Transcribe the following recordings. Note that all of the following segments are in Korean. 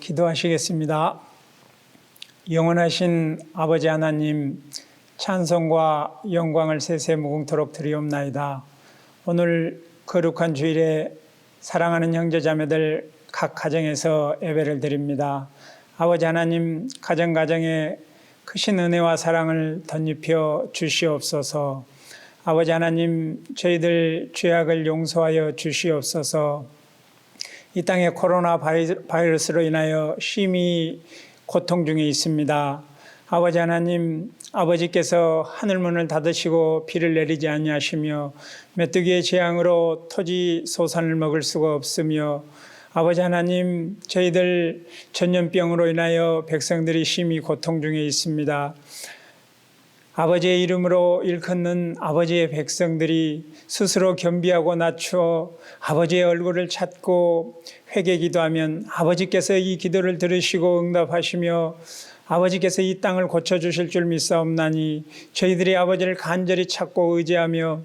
기도하시겠습니다. 영원하신 아버지 하나님, 찬송과 영광을 세세 무궁토록 드리옵나이다. 오늘 거룩한 주일에 사랑하는 형제자매들 각 가정에서 예배를 드립니다. 아버지 하나님, 가정가정에 크신 은혜와 사랑을 덧입혀 주시옵소서. 아버지 하나님, 저희들 죄악을 용서하여 주시옵소서. 이 땅에 코로나 바이러스로 인하여 심히 고통 중에 있습니다. 아버지 하나님, 아버지께서 하늘문을 닫으시고 비를 내리지 아니하시며 메뚜기의 재앙으로 토지 소산을 먹을 수가 없으며, 아버지 하나님, 저희들 전염병으로 인하여 백성들이 심히 고통 중에 있습니다. 아버지의 이름으로 일컫는 아버지의 백성들이 스스로 겸비하고 낮추어 아버지의 얼굴을 찾고 회개 기도하면 아버지께서 이 기도를 들으시고 응답하시며 아버지께서 이 땅을 고쳐주실 줄 믿사옵나니, 저희들이 아버지를 간절히 찾고 의지하며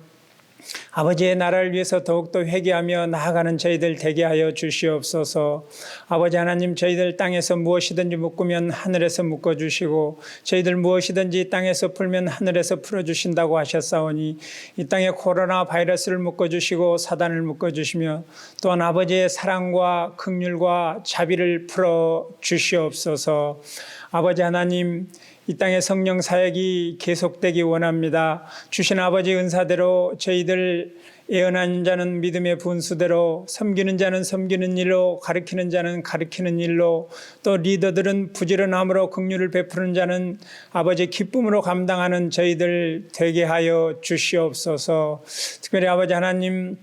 아버지의 나라를 위해서 더욱더 회개하며 나아가는 저희들 되게 하여 주시옵소서. 아버지 하나님, 저희들 땅에서 무엇이든지 묶으면 하늘에서 묶어주시고 저희들 무엇이든지 땅에서 풀면 하늘에서 풀어주신다고 하셨사오니, 이 땅에 코로나 바이러스를 묶어주시고 사단을 묶어주시며 또한 아버지의 사랑과 긍휼과 자비를 풀어주시옵소서. 아버지 하나님, 이 땅의 성령 사역이 계속되기 원합니다. 주신 아버지 은사대로 저희들 예언하는 자는 믿음의 분수대로, 섬기는 자는 섬기는 일로, 가르치는 자는 가르치는 일로, 또 리더들은 부지런함으로 긍휼을 베푸는 자는 아버지 기쁨으로 감당하는 저희들 되게 하여 주시옵소서. 특별히 아버지 하나님,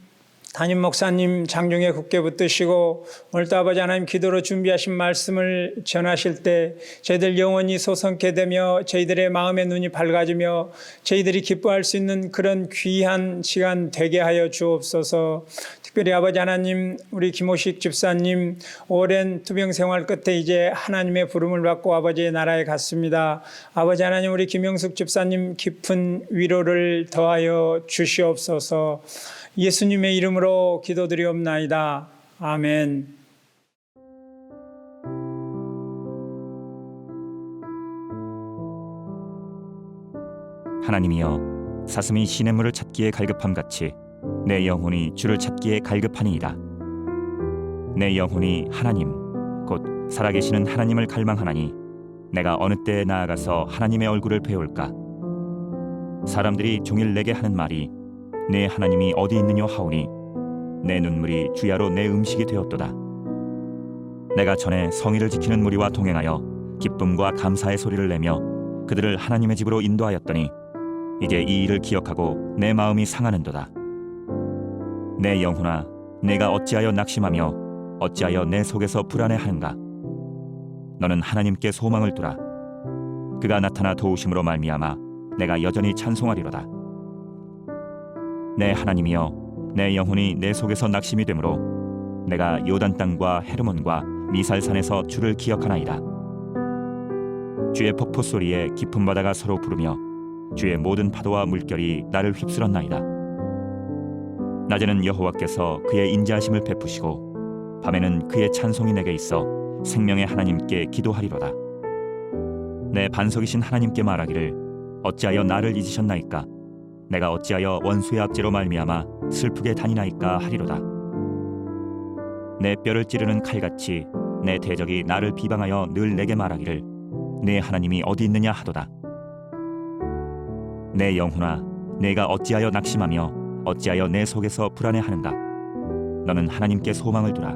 담임 목사님 장중에 굳게 붙드시고 오늘도 아버지 하나님 기도로 준비하신 말씀을 전하실 때 저희들 영원히 소성케 되며 저희들의 마음의 눈이 밝아지며 저희들이 기뻐할 수 있는 그런 귀한 시간 되게 하여 주옵소서. 특별히 아버지 하나님, 우리 김호식 집사님 오랜 투병 생활 끝에 이제 하나님의 부름을 받고 아버지의 나라에 갔습니다. 아버지 하나님, 우리 김영숙 집사님 깊은 위로를 더하여 주시옵소서. 예수님의 이름으로 기도드리옵나이다. 아멘. 하나님이여, 사슴이 시냇물을 찾기에 갈급함같이 내 영혼이 주를 찾기에 갈급하니이다. 내 영혼이 하나님, 곧 살아계시는 하나님을 갈망하나니 내가 어느 때에 나아가서 하나님의 얼굴을 배울까? 사람들이 종일 내게 하는 말이 내 하나님이 어디 있느냐 하오니 내 눈물이 주야로 내 음식이 되었도다. 내가 전에 성의를 지키는 무리와 동행하여 기쁨과 감사의 소리를 내며 그들을 하나님의 집으로 인도하였더니 이제 이 일을 기억하고 내 마음이 상하는도다. 내 영혼아, 내가 어찌하여 낙심하며 어찌하여 내 속에서 불안해하는가? 너는 하나님께 소망을 두라. 그가 나타나 도우심으로 말미암아 내가 여전히 찬송하리로다. 내 하나님이여, 내 영혼이 내 속에서 낙심이 되므로 내가 요단 땅과 헤르몬과 미살산에서 주를 기억하나이다. 주의 폭포 소리에 깊은 바다가 서로 부르며 주의 모든 파도와 물결이 나를 휩쓸었나이다. 낮에는 여호와께서 그의 인자하심을 베푸시고 밤에는 그의 찬송이 내게 있어 생명의 하나님께 기도하리로다. 내 반석이신 하나님께 말하기를 어찌하여 나를 잊으셨나이까? 내가 어찌하여 원수의 압제로 말미암아 슬프게 다니나이까 하리로다. 내 뼈를 찌르는 칼같이 내 대적이 나를 비방하여 늘 내게 말하기를 내 하나님이 어디 있느냐 하도다. 내 영혼아, 내가 어찌하여 낙심하며 어찌하여 내 속에서 불안해하는가? 너는 하나님께 소망을 두라.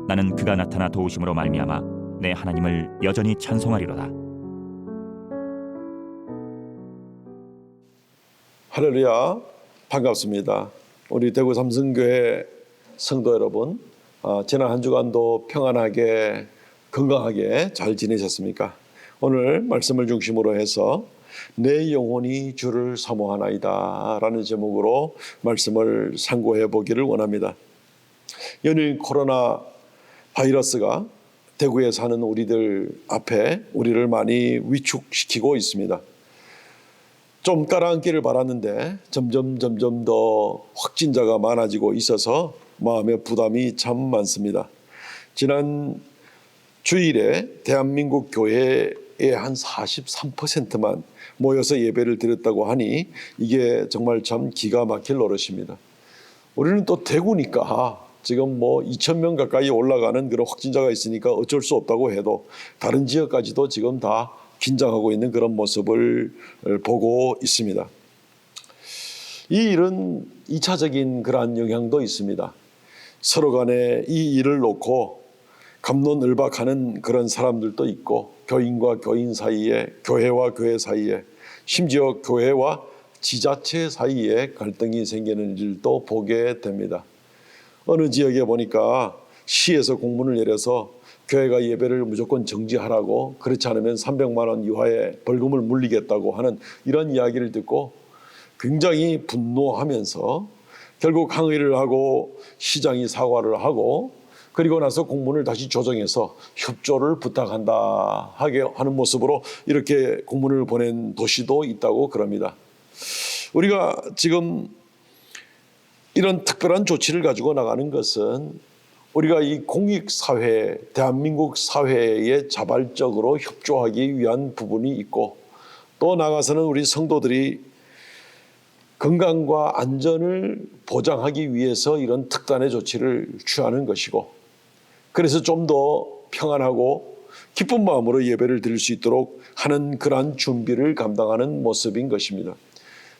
나는 그가 나타나 도우심으로 말미암아 내 하나님을 여전히 찬송하리로다. 할렐루야, 반갑습니다. 우리 대구 삼성교회 성도 여러분, 지난 한 주간도 평안하게 건강하게 잘 지내셨습니까? 오늘 말씀을 중심으로 해서 내 영혼이 주를 사모하나이다 라는 제목으로 말씀을 상고해 보기를 원합니다. 연일 코로나 바이러스가 대구에 사는 우리들 앞에 우리를 많이 위축시키고 있습니다. 좀 깔아앉기를 바랐는데 점점 더 확진자가 많아지고 있어서 마음의 부담이 참 많습니다. 지난 주일에 대한민국 교회의 한 43%만 모여서 예배를 드렸다고 하니 이게 정말 참 기가 막힐 노릇입니다. 우리는 또 대구니까 지금 뭐 2,000명 가까이 올라가는 그런 확진자가 있으니까 어쩔 수 없다고 해도 다른 지역까지도 지금 다 긴장하고 있는 그런 모습을 보고 있습니다. 이 일은 2차적인 그러한 영향도 있습니다. 서로 간에 이 일을 놓고 갑론을박하는 그런 사람들도 있고 교인과 교인 사이에, 교회와 교회 사이에, 심지어 교회와 지자체 사이에 갈등이 생기는 일도 보게 됩니다. 어느 지역에 보니까 시에서 공문을 내려서 교회가 예배를 무조건 정지하라고, 그렇지 않으면 300만 원 이하의 벌금을 물리겠다고 하는 이런 이야기를 듣고 굉장히 분노하면서 결국 항의를 하고 시장이 사과를 하고 그리고 나서 공문을 다시 조정해서 협조를 부탁한다 하게 하는 모습으로 이렇게 공문을 보낸 도시도 있다고 그럽니다. 우리가 지금 이런 특별한 조치를 가지고 나가는 것은 우리가 이 공익사회, 대한민국 사회에 자발적으로 협조하기 위한 부분이 있고 또 나아가서는 우리 성도들이 건강과 안전을 보장하기 위해서 이런 특단의 조치를 취하는 것이고 그래서 좀 더 평안하고 기쁜 마음으로 예배를 드릴 수 있도록 하는 그러한 준비를 감당하는 모습인 것입니다.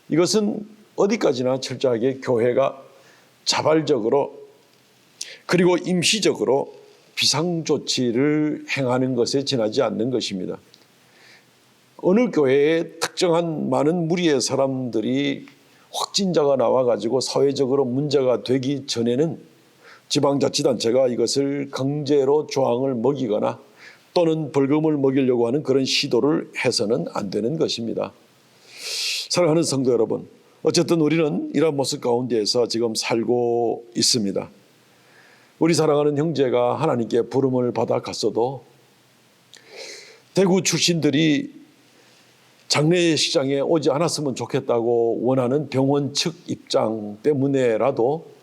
이것은 어디까지나 철저하게 교회가 자발적으로 그리고 임시적으로 비상조치를 행하는 것에 지나지 않는 것입니다. 어느 교회에 특정한 많은 무리의 사람들이 확진자가 나와가지고 사회적으로 문제가 되기 전에는 지방자치단체가 이것을 강제로 조항을 먹이거나 또는 벌금을 먹이려고 하는 그런 시도를 해서는 안 되는 것입니다. 사랑하는 성도 여러분, 어쨌든 우리는 이런 모습 가운데에서 지금 살고 있습니다. 우리 사랑하는 형제가 하나님께 부름을 받아 갔어도 대구 출신들이 장례식장에 오지 않았으면 좋겠다고 원하는 병원 측 입장 때문에라도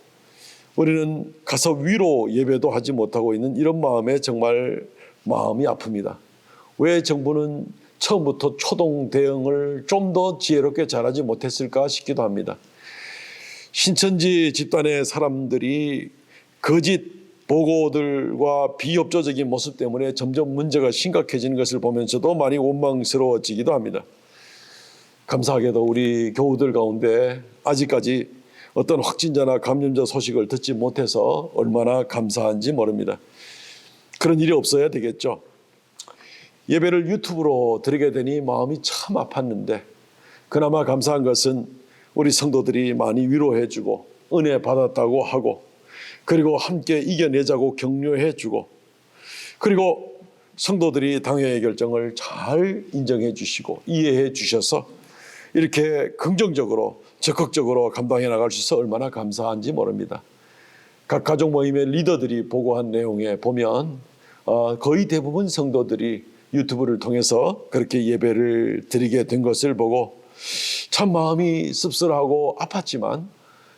우리는 가서 위로 예배도 하지 못하고 있는 이런 마음에 정말 마음이 아픕니다. 왜 정부는 처음부터 초동 대응을 좀 더 지혜롭게 잘하지 못했을까 싶기도 합니다. 신천지 집단의 사람들이 거짓 보고들과 비협조적인 모습 때문에 점점 문제가 심각해지는 것을 보면서도 많이 원망스러워지기도 합니다. 감사하게도 우리 교우들 가운데 아직까지 어떤 확진자나 감염자 소식을 듣지 못해서 얼마나 감사한지 모릅니다. 그런 일이 없어야 되겠죠. 예배를 유튜브로 드리게 되니 마음이 참 아팠는데 그나마 감사한 것은 우리 성도들이 많이 위로해주고 은혜 받았다고 하고 그리고 함께 이겨내자고 격려해주고 그리고 성도들이 당회의 결정을 잘 인정해 주시고 이해해 주셔서 이렇게 긍정적으로 적극적으로 감당해 나갈 수 있어 얼마나 감사한지 모릅니다. 각 가족 모임의 리더들이 보고한 내용에 보면 거의 대부분 성도들이 유튜브를 통해서 그렇게 예배를 드리게 된 것을 보고 참 마음이 씁쓸하고 아팠지만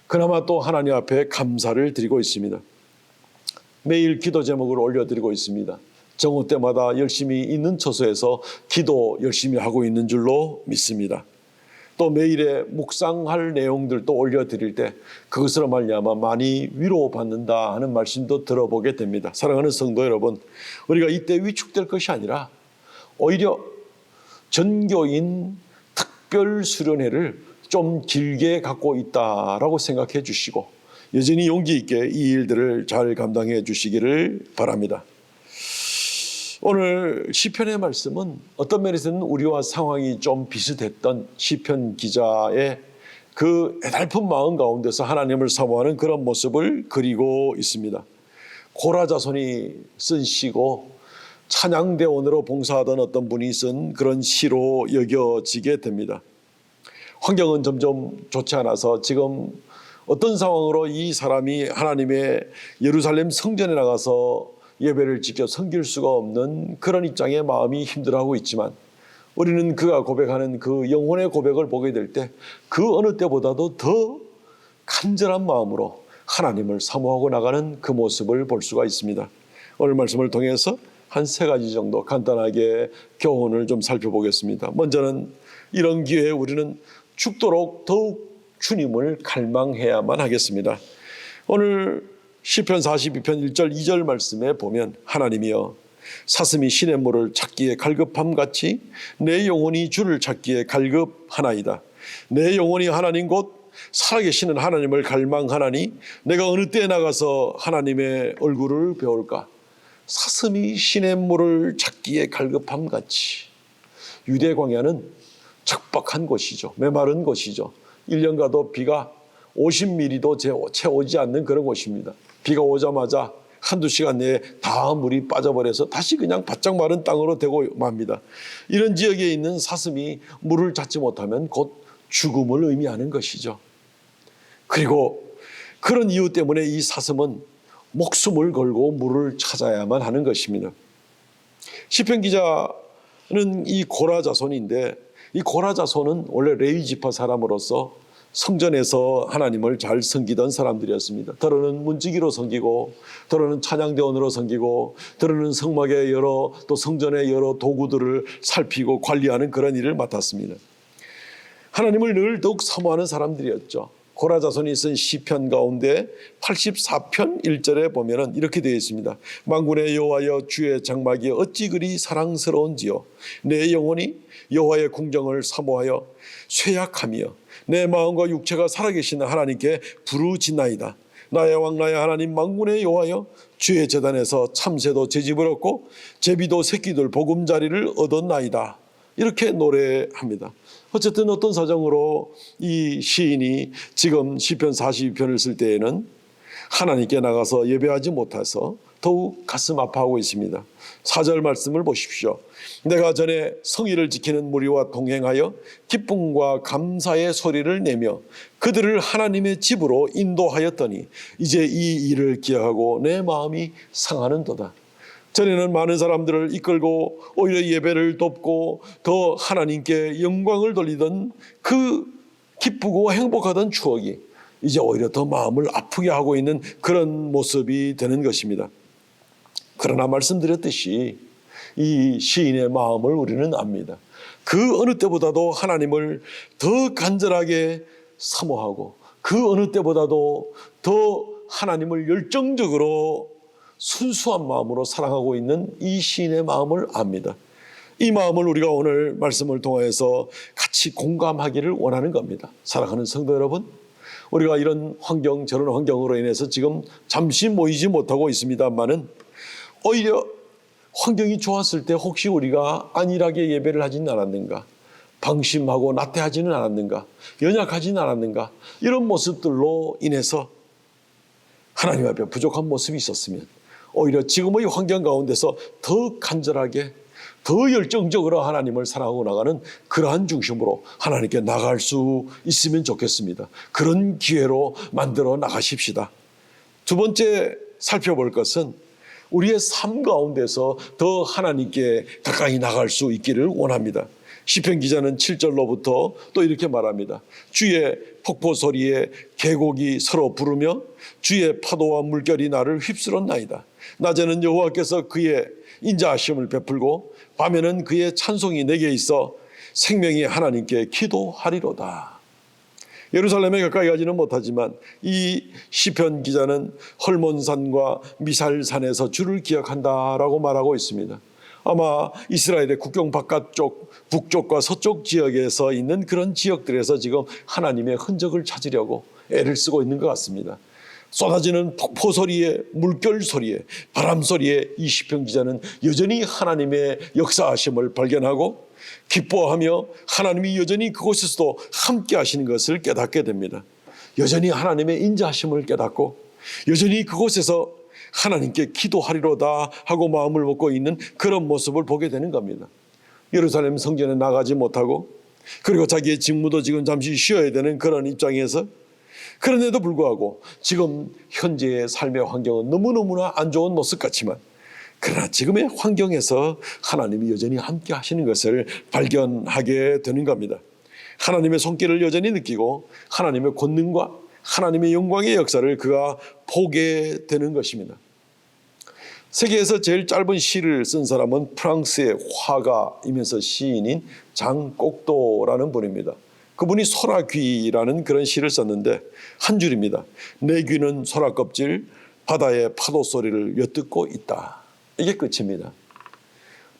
그나마 또 하나님 앞에 감사를 드리고 있습니다. 매일 기도 제목을 올려드리고 있습니다. 정오 때마다 열심히 있는 처소에서 기도 열심히 하고 있는 줄로 믿습니다. 또 매일의 묵상할 내용들도 올려드릴 때 그것으로 말미암아 많이 위로받는다 하는 말씀도 들어보게 됩니다. 사랑하는 성도 여러분, 우리가 이때 위축될 것이 아니라 오히려 전교인 특별 수련회를 좀 길게 갖고 있다라고 생각해 주시고 여전히 용기 있게 이 일들을 잘 감당해 주시기를 바랍니다. 오늘 시편의 말씀은 어떤 면에서는 우리와 상황이 좀 비슷했던 시편 기자의 그 애달픈 마음 가운데서 하나님을 사모하는 그런 모습을 그리고 있습니다. 고라 자손이 쓴 시고 찬양대원으로 봉사하던 어떤 분이 쓴 그런 시로 여겨지게 됩니다. 환경은 점점 좋지 않아서 지금 어떤 상황으로 이 사람이 하나님의 예루살렘 성전에 나가서 예배를 지켜 섬길 수가 없는 그런 입장에 마음이 힘들어하고 있지만 우리는 그가 고백하는 그 영혼의 고백을 보게 될 때 그 어느 때보다도 더 간절한 마음으로 하나님을 사모하고 나가는 그 모습을 볼 수가 있습니다. 오늘 말씀을 통해서 한 3가지 정도 간단하게 교훈을 좀 살펴보겠습니다. 먼저는 이런 기회에 우리는 죽도록 더욱 주님을 갈망해야만 하겠습니다. 오늘 시편 42편 1절 2절 말씀에 보면 하나님이여 사슴이 시냇물을 찾기에 갈급함같이 내 영혼이 주를 찾기에 갈급하나이다. 내 영혼이 하나님 곧 살아계시는 하나님을 갈망하나니 내가 어느 때에 나가서 하나님의 얼굴을 배울까. 사슴이 시냇물을 찾기에 갈급함같이. 유대 광야는 척박한 곳이죠. 메마른 곳이죠. 1년 가도 비가 50mm도 채 오지 않는 그런 곳입니다. 비가 오자마자 한두 시간 내에 다 물이 빠져버려서 다시 그냥 바짝 마른 땅으로 되고 맙니다. 이런 지역에 있는 사슴이 물을 찾지 못하면 곧 죽음을 의미하는 것이죠. 그리고 그런 이유 때문에 이 사슴은 목숨을 걸고 물을 찾아야만 하는 것입니다. 시편 기자는 이 고라 자손인데 이 고라 자손은 원래 레위 지파 사람으로서 성전에서 하나님을 잘 섬기던 사람들이었습니다. 더러는 문지기로 섬기고 더러는 찬양대원으로 섬기고 더러는 성막의 또 성전의 여러 도구들을 살피고 관리하는 그런 일을 맡았습니다. 하나님을 늘 더욱 사모하는 사람들이었죠. 고라 자손이 쓴 시편 가운데 84편 1절에 보면 이렇게 되어 있습니다. 만군의 여호와여 주의 장막이 어찌 그리 사랑스러운지요. 내 영혼이 여호와의 궁정을 사모하여 쇠약하며 내 마음과 육체가 살아계신 하나님께 부르짖나이다. 나의 왕 나의 하나님 만군의 여호와여 주의 제단에서 참새도 제집을 얻고 제비도 새끼들 보금자리를 얻었나이다. 이렇게 노래합니다. 어쨌든 어떤 사정으로 이 시인이 지금 시편 42편을 쓸 때에는 하나님께 나가서 예배하지 못해서 더욱 가슴 아파하고 있습니다. 4절 말씀을 보십시오. 내가 전에 성의를 지키는 무리와 동행하여 기쁨과 감사의 소리를 내며 그들을 하나님의 집으로 인도하였더니 이제 이 일을 기억하고 내 마음이 상하는도다. 전에는 많은 사람들을 이끌고 오히려 예배를 돕고 더 하나님께 영광을 돌리던 그 기쁘고 행복하던 추억이 이제 오히려 더 마음을 아프게 하고 있는 그런 모습이 되는 것입니다. 그러나 말씀드렸듯이 이 시인의 마음을 우리는 압니다. 그 어느 때보다도 하나님을 더 간절하게 사모하고 그 어느 때보다도 더 하나님을 열정적으로 순수한 마음으로 사랑하고 있는 이 시인의 마음을 압니다. 이 마음을 우리가 오늘 말씀을 통해서 같이 공감하기를 원하는 겁니다. 사랑하는 성도 여러분, 우리가 이런 환경 저런 환경으로 인해서 지금 잠시 모이지 못하고 있습니다만은 오히려 환경이 좋았을 때 혹시 우리가 안일하게 예배를 하지는 않았는가, 방심하고 나태하지는 않았는가, 연약하지는 않았는가, 이런 모습들로 인해서 하나님 앞에 부족한 모습이 있었으면 오히려 지금의 환경 가운데서 더 간절하게 더 열정적으로 하나님을 사랑하고 나가는 그러한 중심으로 하나님께 나갈 수 있으면 좋겠습니다. 그런 기회로 만들어 나가십시다. 두 번째 살펴볼 것은 우리의 삶 가운데서 더 하나님께 가까이 나갈 수 있기를 원합니다. 시편 기자는 7절로부터 또 이렇게 말합니다. 주의 폭포 소리에 계곡이 서로 부르며 주의 파도와 물결이 나를 휩쓸었나이다. 낮에는 여호와께서 그의 인자하심을 베풀고 밤에는 그의 찬송이 내게 있어 생명이 하나님께 기도하리로다. 예루살렘에 가까이 가지는 못하지만 이 시편 기자는 헐몬산과 미살산에서 주를 기억한다라고 말하고 있습니다. 아마 이스라엘의 국경 바깥쪽 북쪽과 서쪽 지역에서 있는 그런 지역들에서 지금 하나님의 흔적을 찾으려고 애를 쓰고 있는 것 같습니다. 쏟아지는 폭포 소리에 물결 소리에 바람 소리에 이 시편 기자는 여전히 하나님의 역사하심을 발견하고 기뻐하며 하나님이 여전히 그곳에서도 함께 하시는 것을 깨닫게 됩니다. 여전히 하나님의 인자하심을 깨닫고 여전히 그곳에서 하나님께 기도하리로다 하고 마음을 먹고 있는 그런 모습을 보게 되는 겁니다. 예루살렘 성전에 나가지 못하고 그리고 자기의 직무도 지금 잠시 쉬어야 되는 그런 입장에서 그런데도 불구하고 지금 현재의 삶의 환경은 너무너무나 안 좋은 모습 같지만 그러나 지금의 환경에서 하나님이 여전히 함께 하시는 것을 발견하게 되는 겁니다. 하나님의 손길을 여전히 느끼고 하나님의 권능과 하나님의 영광의 역사를 그가 보게 되는 것입니다. 세계에서 제일 짧은 시를 쓴 사람은 프랑스의 화가이면서 시인인 장 꼭도라는 분입니다. 그분이 소라귀라는 그런 시를 썼는데 한 줄입니다. 내 귀는 소라껍질, 바다의 파도 소리를 엿듣고 있다. 이게 끝입니다.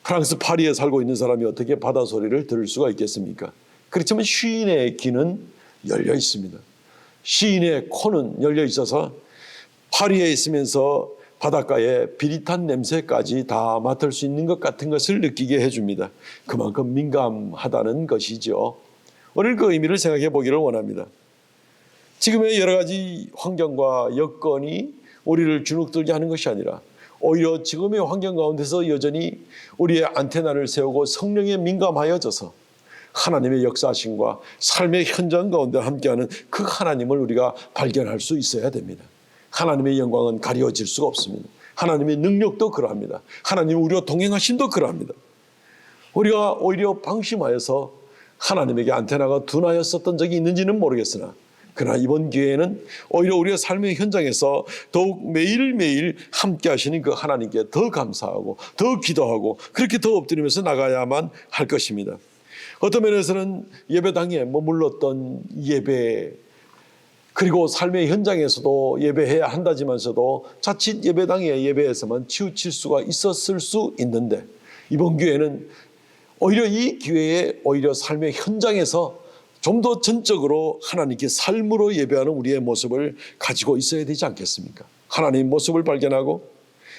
프랑스 파리에 살고 있는 사람이 어떻게 바다 소리를 들을 수가 있겠습니까? 그렇지만 시인의 귀는 열려 있습니다. 시인의 코는 열려 있어서 파리에 있으면서 바닷가의 비릿한 냄새까지 다 맡을 수 있는 것 같은 것을 느끼게 해줍니다. 그만큼 민감하다는 것이죠. 오늘 그 의미를 생각해 보기를 원합니다. 지금의 여러 가지 환경과 여건이 우리를 주눅들게 하는 것이 아니라 오히려 지금의 환경 가운데서 여전히 우리의 안테나를 세우고 성령에 민감하여져서 하나님의 역사하심과 삶의 현장 가운데 함께하는 그 하나님을 우리가 발견할 수 있어야 됩니다. 하나님의 영광은 가려질 수가 없습니다. 하나님의 능력도 그러합니다. 하나님 우리와 동행하심도 그러합니다. 우리가 오히려 방심하여서 하나님에게 안테나가 둔하였었던 적이 있는지는 모르겠으나 그러나 이번 기회에는 오히려 우리의 삶의 현장에서 더욱 매일매일 함께 하시는 그 하나님께 더 감사하고 더 기도하고 그렇게 더 엎드리면서 나가야만 할 것입니다. 어떤 면에서는 예배당에 머물렀던 예배 그리고 삶의 현장에서도 예배해야 한다지만서도 자칫 예배당의 예배에서만 치우칠 수가 있었을 수 있는데 이번 기회는 오히려 이 기회에 오히려 삶의 현장에서 좀 더 전적으로 하나님께 삶으로 예배하는 우리의 모습을 가지고 있어야 되지 않겠습니까? 하나님의 모습을 발견하고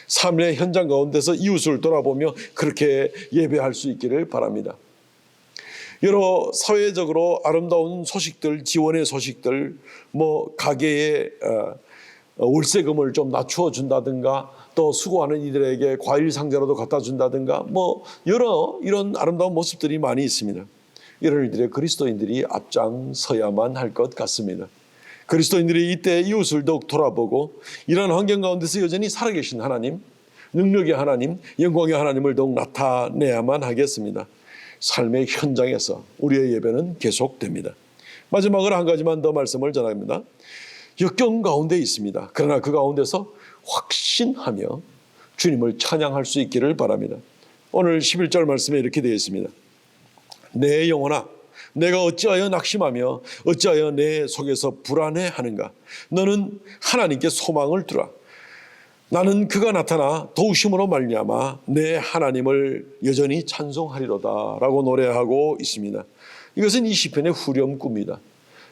삶의 현장 가운데서 이웃을 돌아보며 그렇게 예배할 수 있기를 바랍니다. 여러 사회적으로 아름다운 소식들, 지원의 소식들, 가게에 월세금을 좀 낮추어 준다든가 또 수고하는 이들에게 과일 상자라도 갖다 준다든가 여러 이런 아름다운 모습들이 많이 있습니다. 이런 일들에 그리스도인들이 앞장서야만 할 것 같습니다. 그리스도인들이 이때 이웃을 더욱 돌아보고 이런 환경 가운데서 여전히 살아계신 하나님, 능력의 하나님, 영광의 하나님을 더욱 나타내야만 하겠습니다. 삶의 현장에서 우리의 예배는 계속됩니다. 마지막으로 한 가지만 더 말씀을 전합니다. 역경 가운데 있습니다. 그러나 그 가운데서 확신하며 주님을 찬양할 수 있기를 바랍니다. 오늘 11절 말씀에 이렇게 되어 있습니다. 내 영혼아 내가 어찌하여 낙심하며 어찌하여 내 속에서 불안해하는가. 너는 하나님께 소망을 두라. 나는 그가 나타나 도우심으로 말미암아 내 하나님을 여전히 찬송하리로다 라고 노래하고 있습니다. 이것은 이 시편의 후렴구입니다.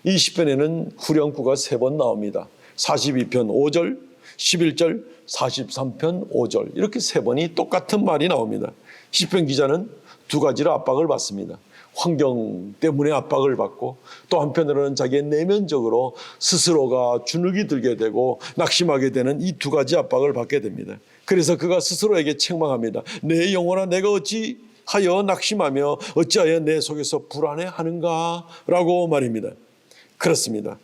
이 시편에는 후렴구가 3번 나옵니다. 42편 5절, 11절, 43편 5절 이렇게 3번이 똑같은 말이 나옵니다. 시편 기자는 2가지로 압박을 받습니다. 환경 때문에 압박을 받고 또 한편으로는 자기의 내면적으로 스스로가 주눅이 들게 되고 낙심하게 되는 이 2가지 압박을 받게 됩니다. 그래서 그가 스스로에게 책망합니다. 내 영혼아 내가 어찌하여 낙심하며 어찌하여 내 속에서 불안해하는가 라고 말입니다. 그렇습니다.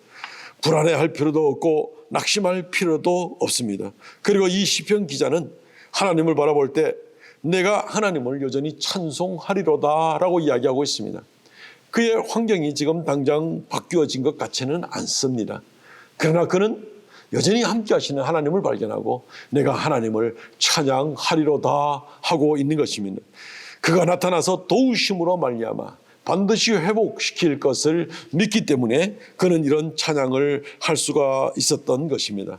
불안해할 필요도 없고 낙심할 필요도 없습니다. 그리고 이 시편 기자는 하나님을 바라볼 때 내가 하나님을 여전히 찬송하리로다 라고 이야기하고 있습니다. 그의 환경이 지금 당장 바뀌어진 것 같지는 않습니다. 그러나 그는 여전히 함께 하시는 하나님을 발견하고 내가 하나님을 찬양하리로다 하고 있는 것입니다. 그가 나타나서 도우심으로 말미암아 반드시 회복시킬 것을 믿기 때문에 그는 이런 찬양을 할 수가 있었던 것입니다.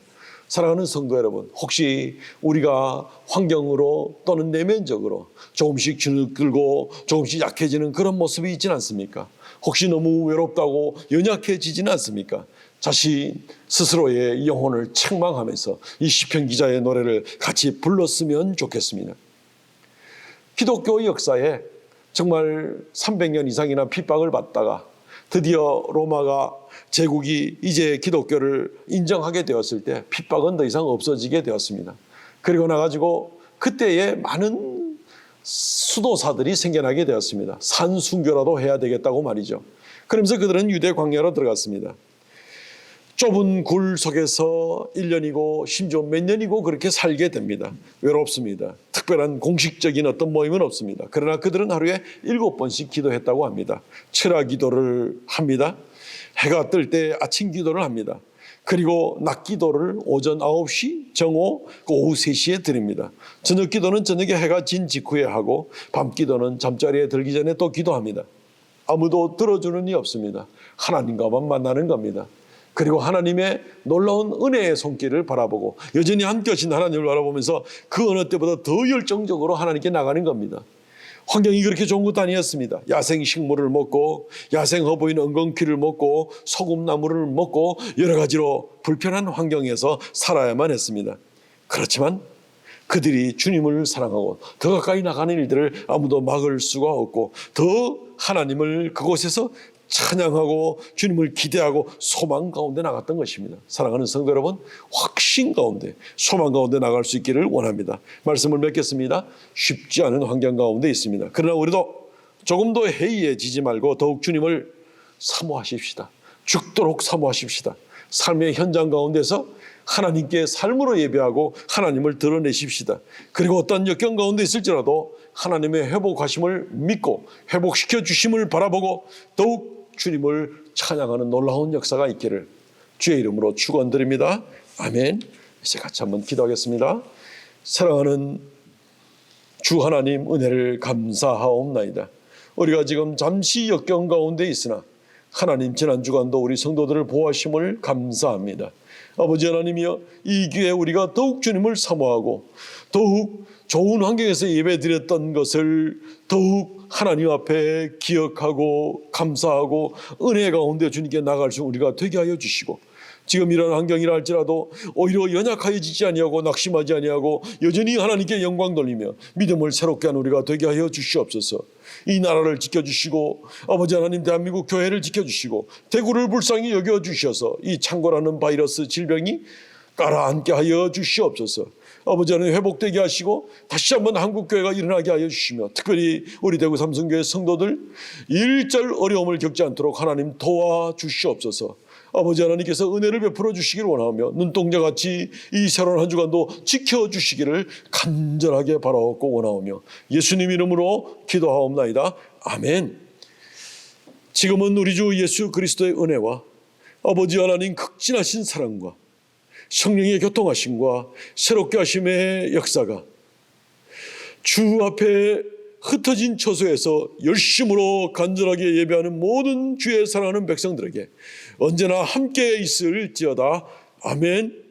사랑하는 성도 여러분, 혹시 우리가 환경으로 또는 내면적으로 조금씩 주눅들고 조금씩 약해지는 그런 모습이 있지는 않습니까? 혹시 너무 외롭다고 연약해지지는 않습니까? 자신 스스로의 영혼을 책망하면서 이 시편 기자의 노래를 같이 불렀으면 좋겠습니다. 기독교 역사에 정말 300년 이상이나 핍박을 받다가 드디어 로마가 제국이 이제 기독교를 인정하게 되었을 때 핍박은 더 이상 없어지게 되었습니다. 그리고 나가지고 그때에 많은 수도사들이 생겨나게 되었습니다. 산순교라도 해야 되겠다고 말이죠. 그러면서 그들은 유대 광야로 들어갔습니다. 좁은 굴 속에서 1년이고 심지어 몇 년이고 그렇게 살게 됩니다. 외롭습니다. 특별한 공식적인 어떤 모임은 없습니다. 그러나 그들은 하루에 7번씩 기도했다고 합니다. 철야 기도를 합니다. 해가 뜰 때 아침 기도를 합니다. 그리고 낮 기도를 오전 9시, 정오, 오후 3시에 드립니다. 저녁 기도는 저녁에 해가 진 직후에 하고 밤 기도는 잠자리에 들기 전에 또 기도합니다. 아무도 들어주는 이 없습니다. 하나님과만 만나는 겁니다. 그리고 하나님의 놀라운 은혜의 손길을 바라보고 여전히 함께 하신 하나님을 바라보면서 그 어느 때보다 더 열정적으로 하나님께 나가는 겁니다. 환경이 그렇게 좋은 것도 아니었습니다. 야생 식물을 먹고 야생 허브인 엉겅퀴를 먹고 소금나무를 먹고 여러 가지로 불편한 환경에서 살아야만 했습니다. 그렇지만 그들이 주님을 사랑하고 더 가까이 나가는 일들을 아무도 막을 수가 없고 더 하나님을 그곳에서 찬양하고 주님을 기대하고 소망 가운데 나갔던 것입니다. 사랑하는 성도 여러분, 확신 가운데 소망 가운데 나갈 수 있기를 원합니다. 말씀을 맺겠습니다. 쉽지 않은 환경 가운데 있습니다. 그러나 우리도 조금 더 해이해지지 말고 더욱 주님을 사모하십시다. 죽도록 사모하십시다. 삶의 현장 가운데서 하나님께 삶으로 예배하고 하나님을 드러내십시다. 그리고 어떤 역경 가운데 있을지라도 하나님의 회복하심을 믿고 회복시켜 주심을 바라보고 더욱 주님을 찬양하는 놀라운 역사가 있기를 주의 이름으로 축원드립니다. 아멘. 이제 같이 한번 기도하겠습니다. 사랑하는 주 하나님, 은혜를 감사하옵나이다. 우리가 지금 잠시 역경 가운데 있으나 하나님, 지난 주간도 우리 성도들을 보호하심을 감사합니다. 아버지 하나님이여, 이 기회에 우리가 더욱 주님을 사모하고 더욱 좋은 환경에서 예배드렸던 것을 더욱 하나님 앞에 기억하고 감사하고 은혜 가운데 주님께 나갈 수 우리가 되게 하여 주시고, 지금 이런 환경이라 할지라도 오히려 연약하여지지 아니하고 낙심하지 아니하고 여전히 하나님께 영광 돌리며 믿음을 새롭게 하는 우리가 되게 하여 주시옵소서. 이 나라를 지켜주시고 아버지 하나님, 대한민국 교회를 지켜주시고 대구를 불쌍히 여겨주셔서 이 창고라는 바이러스 질병이 가라앉게 하여 주시옵소서. 아버지 하나님, 회복되게 하시고 다시 한번 한국교회가 일어나게 하여 주시며 특별히 우리 대구 삼성교회 성도들 일절 어려움을 겪지 않도록 하나님 도와주시옵소서. 아버지 하나님께서 은혜를 베풀어 주시기를 원하며 눈동자같이 이 새로운 한 주간도 지켜주시기를 간절하게 바라옵고 원하오며 예수님 이름으로 기도하옵나이다. 아멘. 지금은 우리 주 예수 그리스도의 은혜와 아버지 하나님 극진하신 사랑과 성령의 교통하심과 새롭게 하심의 역사가 주 앞에 흩어진 처소에서 열심으로 간절하게 예배하는 모든 주의 사랑하는 백성들에게 언제나 함께 있을지어다. 아멘.